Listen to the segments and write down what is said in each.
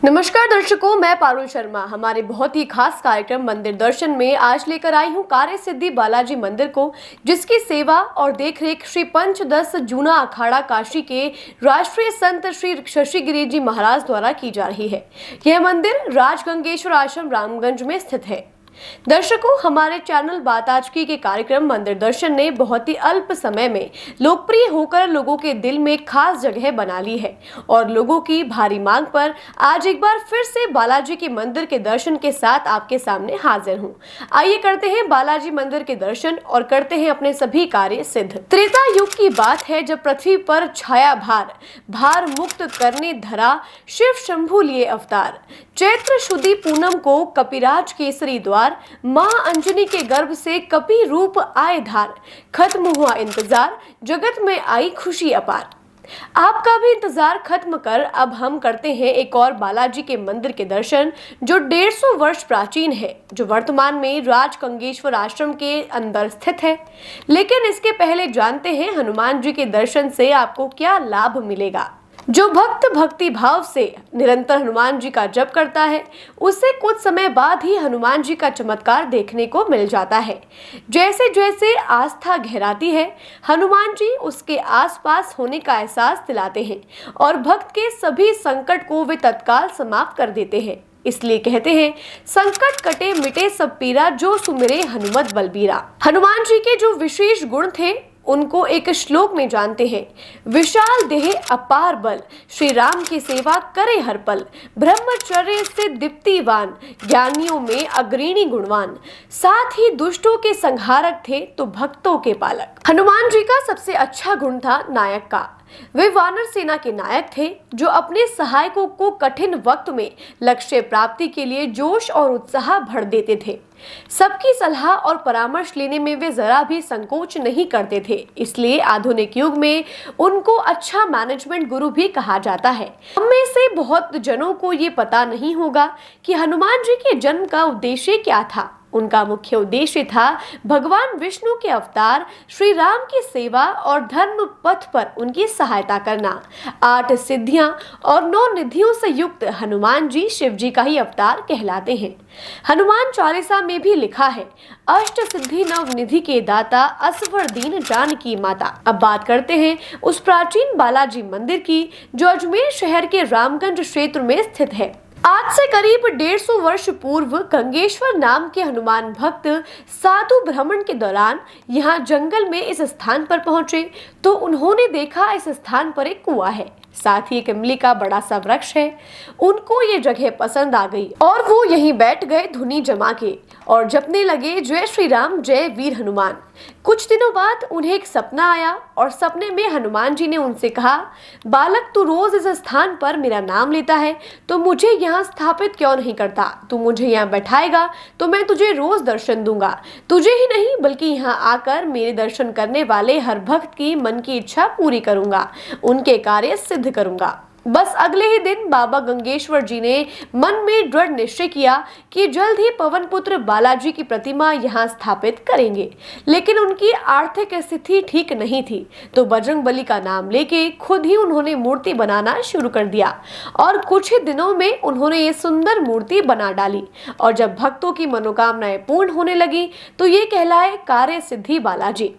नमस्कार दर्शकों, मैं पारुल शर्मा हमारे बहुत ही खास कार्यक्रम मंदिर दर्शन में आज लेकर आई हूँ कार्य सिद्धि बालाजी मंदिर को, जिसकी सेवा और देखरेख श्री पंचदश जूना अखाड़ा काशी के राष्ट्रीय संत श्री शशिगिरि जी महाराज द्वारा की जा रही है। यह मंदिर राजगंगेश्वर आश्रम रामगंज में स्थित है। दर्शकों, हमारे चैनल बात आज की के कार्यक्रम मंदिर दर्शन ने बहुत ही अल्प समय में लोकप्रिय होकर लोगों के दिल में खास जगह बना ली है और लोगों की भारी मांग पर आज एक बार फिर से बालाजी के मंदिर के दर्शन के साथ आपके सामने हाजिर हूँ। आइए करते हैं बालाजी मंदिर के दर्शन और करते हैं अपने सभी कार्य सिद्ध। त्रेता युग की बात है, जब पृथ्वी पर छाया भार मुक्त करने धरा शिव शंभु लिए अवतार। चैत्र शुद्धि पूनम को कपिराज केसरी द्वार, मां अंजनी के गर्भ से कपि रूप आए धार। खत्म हुआ इंतजार, जगत में आई खुशी अपार। आपका भी इंतजार खत्म कर अब हम करते हैं एक और बालाजी के मंदिर के दर्शन, जो 150 वर्ष प्राचीन है, जो वर्तमान में राजगंगेश्वर आश्रम के अंदर स्थित है। लेकिन इसके पहले जानते हैं हनुमान जी के दर्शन से आपको क्या लाभ मिलेगा। जो भक्त भक्ति भाव से निरंतर हनुमान जी का जप करता है, उसे कुछ समय बाद ही हनुमान जी का चमत्कार देखने को मिल जाता है। जैसे जैसे आस्था गहराती है, हनुमान जी उसके आसपास होने का एहसास दिलाते हैं और भक्त के सभी संकट को वे तत्काल समाप्त कर देते हैं। इसलिए कहते हैं, संकट कटे मिटे सब पीरा, जो सुमिरे हनुमत बलबीरा। हनुमान जी के जो विशेष गुण थे उनको एक श्लोक में जानते हैं। विशाल देह अपार बल, श्री राम की सेवा करे हर पल। ब्रह्मचर्य से दीप्तिवान, ज्ञानियों में अग्रणी गुणवान। साथ ही दुष्टों के संहारक थे तो भक्तों के पालक। हनुमान जी का सबसे अच्छा गुण था नायक का। वे वानर सेना के नायक थे, जो अपने सहायकों को कठिन वक्त में लक्ष्य प्राप्ति के लिए जोश और उत्साह भर देते थे। सबकी सलाह और परामर्श लेने में वे जरा भी संकोच नहीं करते थे। इसलिए आधुनिक युग में उनको अच्छा मैनेजमेंट गुरु भी कहा जाता है। हम में से बहुत जनों को ये पता नहीं होगा कि हनुमान जी के जन्म का उद्देश्य क्या था। उनका मुख्य उद्देश्य था भगवान विष्णु के अवतार श्री राम की सेवा और धर्म पथ पर उनकी सहायता करना। 8 सिद्धियां और 9 निधियों से युक्त हनुमान जी शिव जी का ही अवतार कहलाते हैं। हनुमान चालीसा में भी लिखा है, अष्ट सिद्धि नव निधि के दाता, असवर दीन जानकी माता। अब बात करते हैं उस प्राचीन बालाजी मंदिर की, जो अजमेर शहर के रामगंज क्षेत्र में स्थित है। आज से करीब 150 वर्ष पूर्व गंगेश्वर नाम के हनुमान भक्त साधु भ्रमण के दौरान यहाँ जंगल में इस स्थान पर पहुंचे तो उन्होंने देखा इस स्थान पर एक कुआं है, साथ ही एक इमली का बड़ा सा वृक्ष है। उनको ये जगह पसंद आ गई और वो यहीं बैठ गए धुनी जमा के और जपने लगे, जय श्री राम जय वीर हनुमान। कुछ दिनों बाद उन्हें एक सपना आया और सपने में हनुमान जी ने उनसे कहा, बालक तू रोज इस स्थान पर मेरा नाम लेता है, तो मुझे यहाँ स्थापित क्यों नहीं करता। तू मुझे यहाँ बैठाएगा तो मैं तुझे रोज दर्शन दूंगा। तुझे ही नहीं बल्कि यहाँ आकर मेरे दर्शन करने वाले हर भक्त की मन की इच्छा पूरी करूंगा, उनके कार्य सिद्ध करूंगा। बस अगले ही दिन बाबा गंगेश्वर जी ने मन में दृढ़ निश्चय किया कि जल्द ही पवन पुत्र बालाजी की प्रतिमा यहाँ स्थापित करेंगे। लेकिन उनकी आर्थिक स्थिति ठीक नहीं थी, तो बजरंगबली का नाम लेके खुद ही उन्होंने मूर्ति बनाना शुरू कर दिया और कुछ ही दिनों में उन्होंने ये सुंदर मूर्ति बना डाली। और जब भक्तों की मनोकामनाएं पूर्ण होने लगी तो ये कहलाए कार्य सिद्धि बालाजी।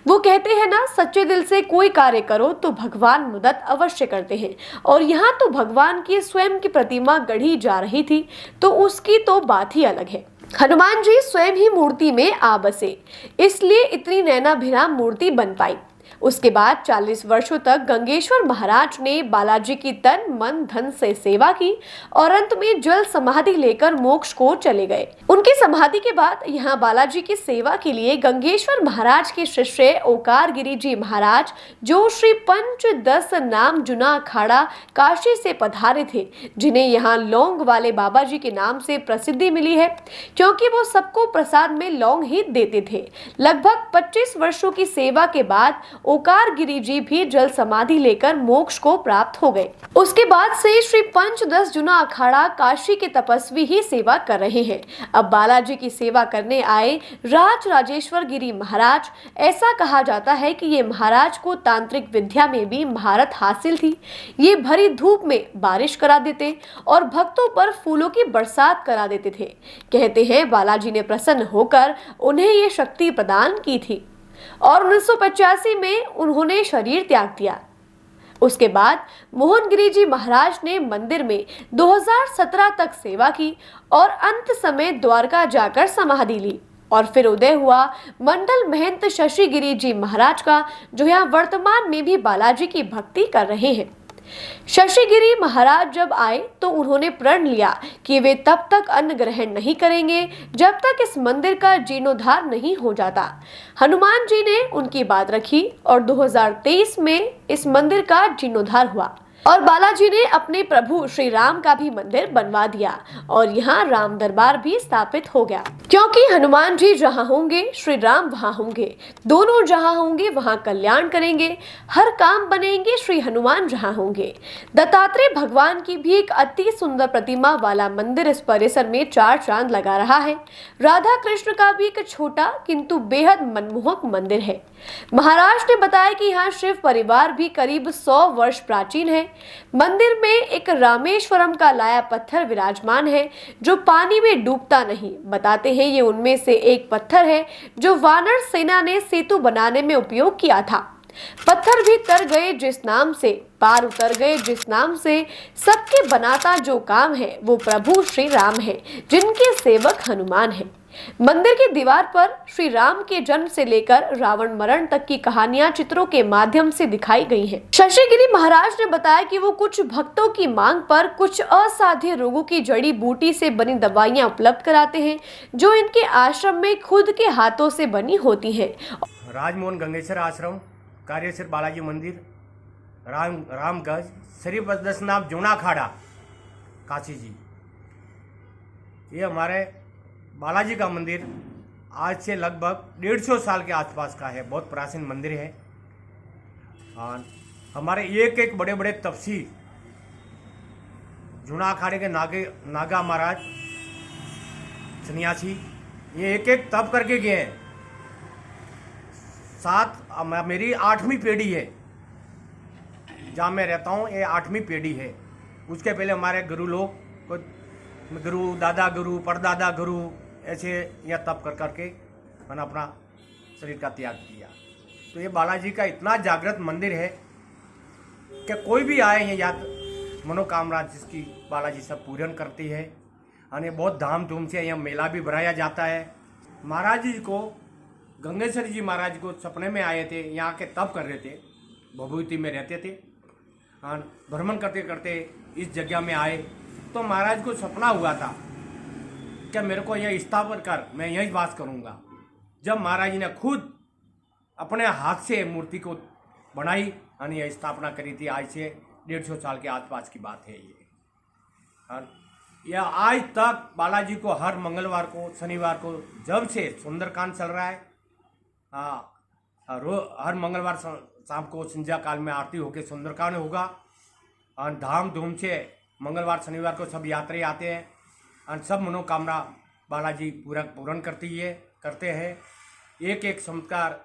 वो कहते हैं ना, सच्चे दिल से कोई कार्य करो तो भगवान मदद अवश्य करते हैं। और यहाँ तो भगवान की स्वयं की प्रतिमा गढ़ी जा रही थी, तो उसकी तो बात ही अलग है। हनुमान जी स्वयं ही मूर्ति में आ बसे, इसलिए इतनी नैनाभिराम मूर्ति बन पाई। उसके बाद 40 वर्षों तक गंगेश्वर महाराज ने बालाजी की तन मन धन से सेवा की और अंत में जल समाधि लेकर मोक्ष को चले गए। उनकी समाधि के बाद यहाँ बालाजी की सेवा के लिए गंगेश्वर महाराज के शिष्य ओकार गिरी जी महाराज, जो श्री पंचदश नाम जुना अखाड़ा काशी से पधारे थे, जिन्हें यहाँ लौंग वाले बाबा जी के नाम से प्रसिद्धि मिली है, क्योंकि वो सबको प्रसाद में लौंग ही देते थे। लगभग 25 वर्षों की सेवा के बाद ओकार गिरी जी भी जल समाधि लेकर मोक्ष को प्राप्त हो गए। उसके बाद से श्री पंचदश जूना अखाड़ा काशी के तपस्वी ही सेवा कर रहे हैं। अब बालाजी की सेवा करने आए राज राजेश्वर गिरी महाराज, ऐसा कहा जाता है कि ये महाराज को तांत्रिक विद्या में भी महारत हासिल थी। ये भरी धूप में बारिश करा देते और भक्तों पर फूलों की बरसात करा देते थे। कहते हैं बालाजी ने प्रसन्न होकर उन्हें ये शक्ति प्रदान की थी और 1985 में उन्होंने शरीर त्याग दिया। उसके बाद मोहनगिरी जी महाराज ने मंदिर में 2017 तक सेवा की और अंत समय द्वारका जाकर समाधि ली और फिर उदय हुआ मंडल महंत शशि गिरी जी महाराज का, जो यहाँ वर्तमान में भी बालाजी की भक्ति कर रहे हैं। शशि गिरी महाराज जब आए तो उन्होंने प्रण लिया कि वे तब तक अन्न ग्रहण नहीं करेंगे जब तक इस मंदिर का जीर्णोद्धार नहीं हो जाता। हनुमान जी ने उनकी बात रखी और 2023 में इस मंदिर का जीर्णोद्धार हुआ और बालाजी ने अपने प्रभु श्री राम का भी मंदिर बनवा दिया और यहाँ राम दरबार भी स्थापित हो गया, क्योंकि हनुमान जी जहाँ होंगे श्री राम वहाँ होंगे, दोनों जहाँ होंगे वहाँ कल्याण करेंगे, हर काम बनेंगे श्री हनुमान जहाँ होंगे। दत्तात्रेय भगवान की भी एक अति सुंदर प्रतिमा वाला मंदिर इस परिसर में 4 चांद लगा रहा है। राधा कृष्ण का भी एक छोटा किंतु बेहद मनमोहक मंदिर है। महाराज ने बताया कि यहाँ शिव परिवार भी करीब 100 वर्ष प्राचीन है। मंदिर में एक रामेश्वरम का लाया पत्थर विराजमान है जो पानी में डूबता नहीं। बताते हैं ये उनमें से एक पत्थर है जो वानर सेना ने सेतु बनाने में उपयोग किया था। पत्थर भी तर गए जिस नाम से, पार उतर गए जिस नाम से, सबके बनाता जो काम है वो प्रभु श्री राम है, जिनके सेवक हनुमान है। मंदिर की दीवार पर श्री राम के जन्म से लेकर रावण मरण तक की कहानियां चित्रों के माध्यम से दिखाई गई हैं। शशि गिरी महाराज ने बताया कि वो कुछ भक्तों की मांग पर कुछ असाध्य रोगों की जड़ी बूटी से बनी दवाइयां उपलब्ध कराते हैं जो इनके आश्रम में खुद के हाथों से बनी होती हैं। राजमोहन गंगेश्वर आश्रम, कार्यसिर बालाजी मंदिर, रामगंज, श्री पंचदश जूना अखाड़ा, काशी जी। ये हमारे बालाजी का मंदिर आज से लगभग 150 साल के आसपास का है। बहुत प्राचीन मंदिर है और हमारे एक बड़े बड़े तपसी जूना अखाड़े के नागा महाराज सन्यासी, ये एक तप करके गए हैं। मेरी 8वीं पीढ़ी है जहाँ मैं रहता हूँ, ये 8वीं पीढ़ी है। उसके पहले हमारे गुरु लोग को गुरु, दादा गुरु, परदादा गुरु ऐसे यह तप कर करके मैंने अपना शरीर का त्याग किया। तो ये बालाजी का इतना जागृत मंदिर है कि कोई भी आए हैं या मनोकामना जिसकी बालाजी सब पूर्ण करती है। और बहुत धाम-धूम से यहाँ मेला भी भराया जाता है। महाराज जी को, गंगेश्वर जी महाराज को सपने में आए थे, यहाँ के तप कर रहे थे, भभूति में रहते थे और भ्रमण करते करते इस जगह में आए तो महाराज को सपना हुआ था कि मेरे को यह स्थापन कर, मैं यहीं वास करूँगा। जब महाराज जी ने खुद अपने हाथ से मूर्ति को बनाई और यह स्थापना करी थी। आज से 150 साल के आसपास की बात है ये। और यह आज तक बालाजी को हर मंगलवार को, शनिवार को, जब से सुंदरकांड चल रहा है, हर मंगलवार शाम को संध्या काल में आरती होकर सुंदरकांड होगा और धाम धूम से मंगलवार शनिवार को सब यात्री आते हैं और सब मनोकामना बालाजी पूर्ण करते हैं। एक चमत्कार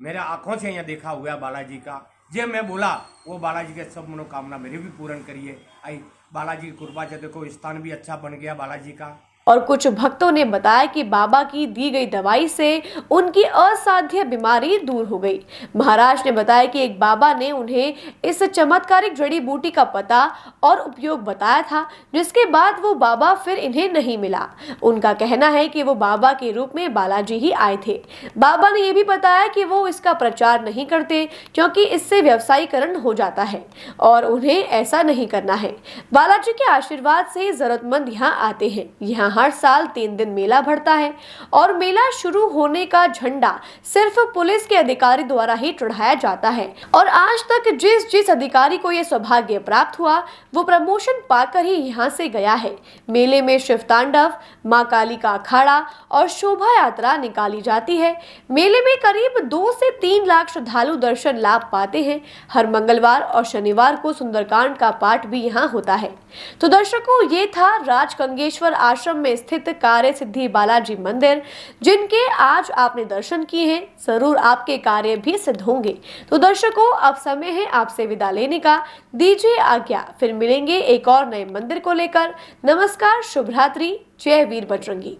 मेरे आँखों से यहाँ देखा हुआ बालाजी का, जे मैं बोला वो बालाजी के सब मनोकामना मेरी भी पूर्ण करिए। आई बालाजी की कृपा से देखो स्थान भी अच्छा बन गया बालाजी का। और कुछ भक्तों ने बताया कि बाबा की दी गई दवाई से उनकी असाध्य बीमारी दूर हो गई। महाराज ने बताया कि एक बाबा ने उन्हें इस चमत्कारिक जड़ी बूटी का पता और उपयोग बताया था, जिसके बाद वो बाबा फिर इन्हें नहीं मिला। उनका कहना है कि वो बाबा के रूप में बालाजी ही आए थे। बाबा ने यह भी बताया कि वो इसका प्रचार नहीं करते क्योंकि इससे व्यवसायीकरण हो जाता है और उन्हें ऐसा नहीं करना है। बालाजी के आशीर्वाद से जरूरतमंद यहाँ आते हैं। यहाँ हर साल 3 दिन मेला भरता है और मेला शुरू होने का झंडा सिर्फ पुलिस के अधिकारी द्वारा ही चढ़ाया जाता है। और आज तक जिस अधिकारी को यह सौभाग्य प्राप्त हुआ वो प्रमोशन पाकर ही यहाँ से गया है। मेले में शिव तांडव, मां काली का अखाड़ा और शोभा यात्रा निकाली जाती है। मेले में करीब 2 से 3 लाख श्रद्धालु दर्शन लाभ पाते हैं। हर मंगलवार और शनिवार को सुंदरकांड का पाठ भी यहाँ होता है। तो दर्शकों, ये था राजगंगेश्वर आश्रम में स्थित कार्य सिद्धि बालाजी मंदिर, जिनके आज आपने दर्शन किए हैं। जरूर आपके कार्य भी सिद्ध होंगे। तो दर्शकों, अब समय है आपसे विदा लेने का। दीजिए आज्ञा, फिर मिलेंगे एक और नए मंदिर को लेकर। नमस्कार, शुभ रात्रि, जय वीर बजरंगी।